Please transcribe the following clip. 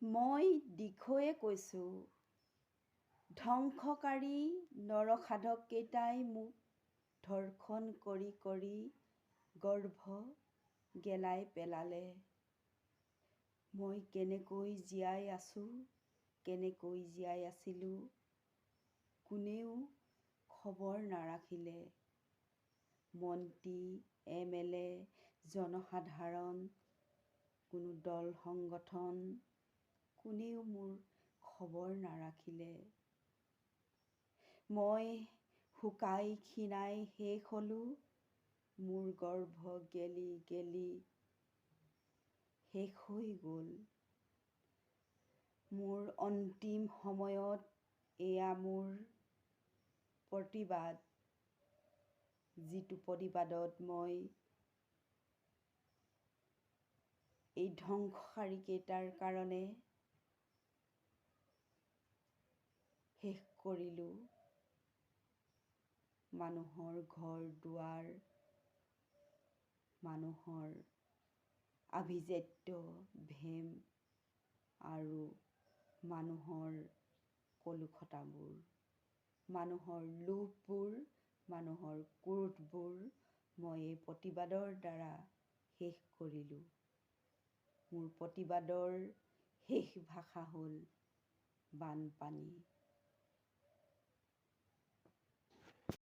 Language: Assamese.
মই দিখৌৱে কৈছোঁ, ধ্বংসকাৰী নৰসাধককেইটাই মোক ধৰ্ষণ কৰি কৰি গৰ্ভ গেলাই পেলালে। মই কেনেকৈ জীয়াই আছোঁ, কেনেকৈ জীয়াই আছিলোঁ, কোনেও খবৰ নাৰাখিলে। মন্ত্ৰী, MLA, জনসাধাৰণ, কোনো দল সংগঠন কোনেও মোৰ খবৰ নাৰাখিলে। মই শুকাই ক্ষীণাই শেষ হ'লোঁ, মোৰ গৰ্ভ গেলি গেলি শেষ হৈ গ'ল। মোৰ অন্তিম সময়ত এয়া মোৰ প্ৰতিবাদ, যিটো প্ৰতিবাদত মই এই ধ্বংসকাৰীকেইটাৰ কাৰণে শেষ কৰিলোঁ। মানুহৰ ঘৰ দুৱাৰ, মানুহৰ আভিজাত্য ভেম আৰু মানুহৰ কলুখতাবোৰ, মানুহৰ লোভবোৰ, মানুহৰ ক্ৰোধবোৰ মই এই প্ৰতিবাদৰ দ্বাৰা শেষ কৰিলোঁ। মোৰ প্ৰতিবাদৰ শেষ ভাষা হ'ল বানপানী।